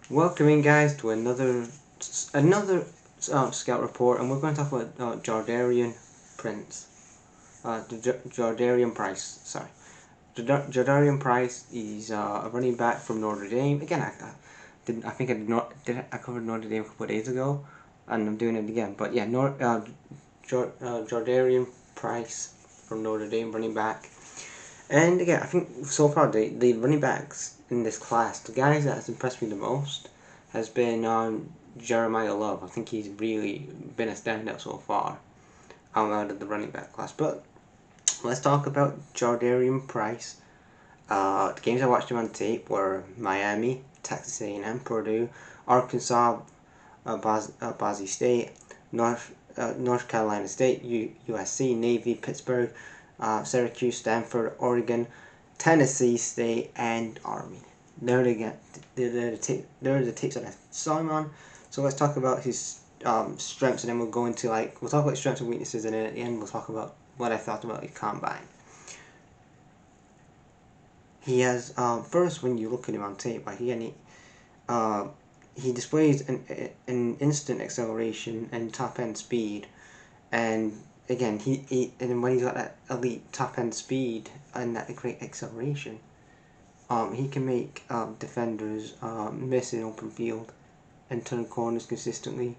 Welcoming guys to another scout report, and we're going to talk about Jadarian Prince, Jadarian Price. Sorry, Jadarian Price. He's a running back from Notre Dame. Again, I think I did not did I covered Notre Dame a couple of days ago, and I'm doing it again. But yeah, Jadarian Price from Notre Dame, running back. And again, I think so far the running backs in this class, the guys that has impressed me the most has been Jeremiah Love. I think he's really been a standout so far out of the running back class. But let's talk about Jadarian Price. The games I watched him on tape were Miami, Texas A&M, Purdue, Arkansas, Boise State, North Carolina State, USC, Navy, Pittsburgh, Syracuse, Stanford, Oregon, Tennessee State, and Army. They're the tapes that I saw him on. So let's talk about his strengths, and then we'll go into we'll talk about strengths and weaknesses, and then at the end we'll talk about what I thought about the combine. He has first, when you look at him on tape, he displays an instant acceleration and top end speed, and again and when he's got that elite top end speed and that great acceleration, he can make defenders miss in open field and turn corners consistently.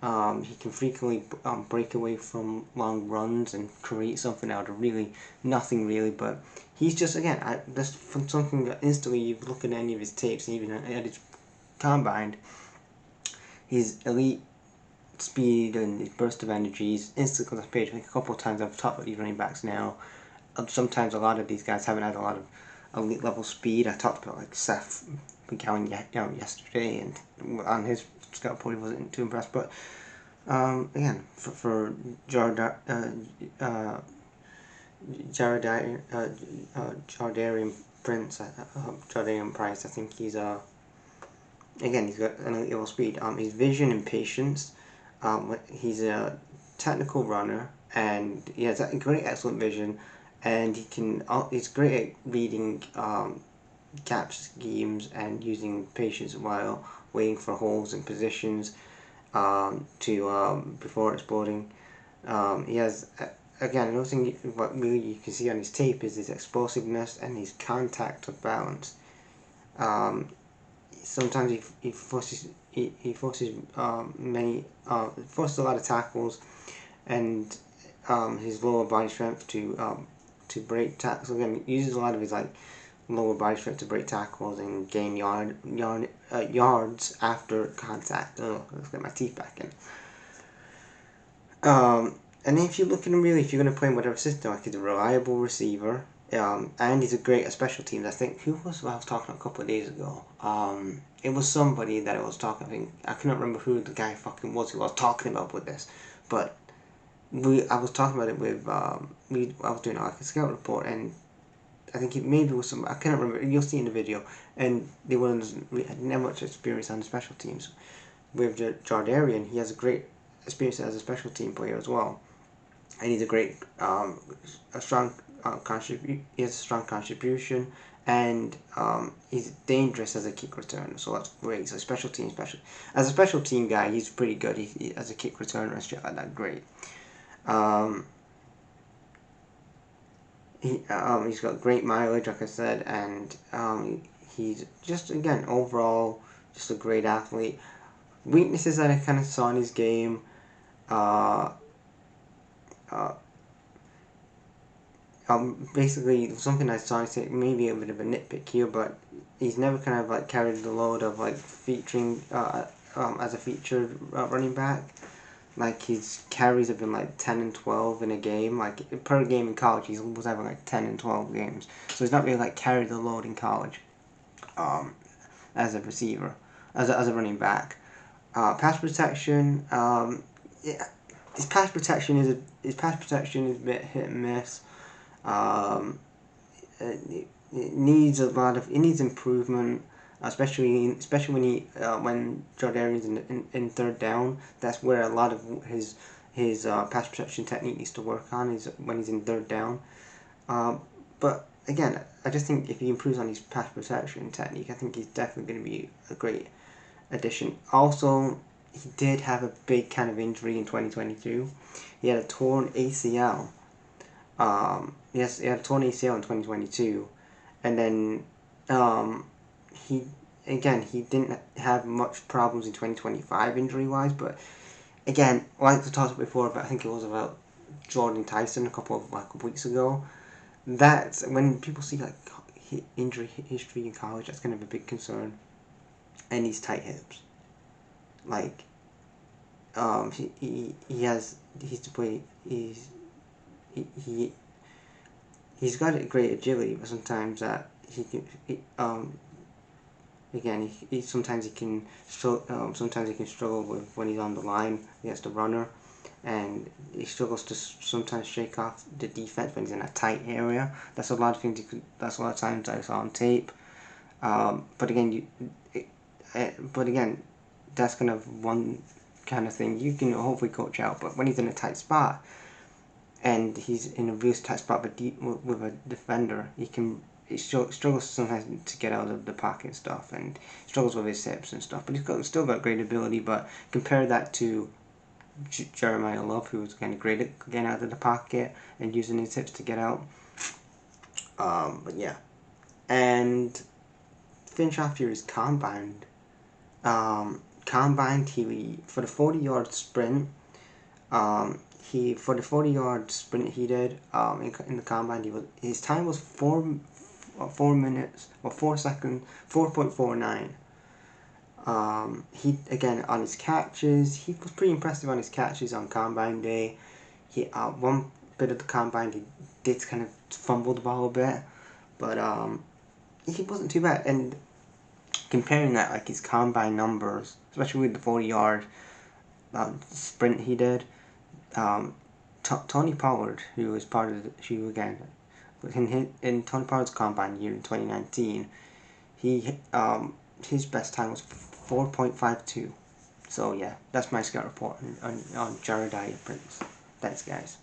He can frequently break away from long runs and create something out of really nothing really, but he's just, again, that's from something that instantly you look at any of his tapes, even at his combine, his elite speed and his burst of energy is instantly on the page. I think a couple of times I've talked about these running backs now. Sometimes a lot of these guys haven't had a lot of elite level speed. I talked about Seth McGowan yesterday, and on his scout report he wasn't too impressed. But again, for Jadarian Prince, Jadarian Price, I think he's again, he's got an elite level speed. His vision and patience. He's a technical runner, and he has a great, excellent vision, and he's great at reading gap schemes and using patience while waiting for holes and positions before exploding. He has, again, another thing what really you can see on his tape is his explosiveness and his contact of balance. Sometimes he forces forces a lot of tackles, and his lower body strength to break tackles. Again, he uses a lot of his lower body strength to break tackles and gain yards after contact. Oh, let's get my teeth back in. And if you look at him, really, if you're going to play in whatever system, he's a reliable receiver. And he's a great at special teams. I think, who was I was talking a couple of days ago? It was somebody that I was talking. I cannot remember who the guy fucking was who I was talking about with this, but I was talking about it with I was doing a scout report, and I think it maybe was some, I cannot remember. You'll see in the video, and they had never much experience on the special teams. With Jadarian, he has a great experience as a special team player as well, and he's a great he has a strong contribution, and he's dangerous as a kick returner, so that's great. So as a special team guy, he's pretty good. He as a kick returner and shit like that, great. He's got great mileage, like I said, and he's just, again, overall just a great athlete. Weaknesses that I kind of saw in his game, basically something I saw, maybe a bit of a nitpick here, but he's never kind of carried the load of featuring as a featured running back. His carries have been 10 and 12 in a game. Per game in college, he was having 10 and 12 games. So he's not really carried the load in college as a receiver, as a running back. Pass protection, yeah, his pass protection is a bit hit and miss. It needs improvement, especially when Jadarian's in third down. That's where a lot of his pass protection technique needs to work on, is when he's in third down. But again, I just think if he improves on his pass protection technique, I think he's definitely going to be a great addition. Also, he did have a big kind of injury in 2022. He had a torn ACL. Yes, he had a torn ACL in 2022, and then he didn't have much problems in 2025 injury wise, but again, like we talked before, but I think it was about Jordan Tyson a couple of weeks ago. That's when people see like injury history in college. That's kind of a big concern, and these tight hips. Like, he's to play. He's got a great agility, but sometimes that sometimes he can struggle with when he's on the line against the runner, and he struggles to sometimes shake off the defense when he's in a tight area. That's a lot of things. That's a lot of times I saw on tape. But again, that's kind of one kind of thing you can hopefully coach out. But when he's in a tight spot, and he's in a real tight spot with a defender, he struggles sometimes to get out of the pocket and stuff, and struggles with his hips and stuff. But he's still got great ability. But compare that to Jeremiah Love, who's kind of great at getting out of the pocket and using his hips to get out. But yeah, and finish off here is combined. Combined, he for the 40-yard sprint. For the 40-yard sprint he did in the combine, his time was 4 minutes or 4 seconds, 4.49. He again on his catches, he was pretty impressive on his catches on combine day. He one bit of the combine he did kind of fumble the ball a bit, but he wasn't too bad. And comparing that like his combine numbers, especially with the 40-yard sprint he did. Tony Pollard, who was part of in Tony Pollard's combine year in 2019, his best time was 4.52. So yeah, that's my scout report on Jadarian Prince. Thanks, guys.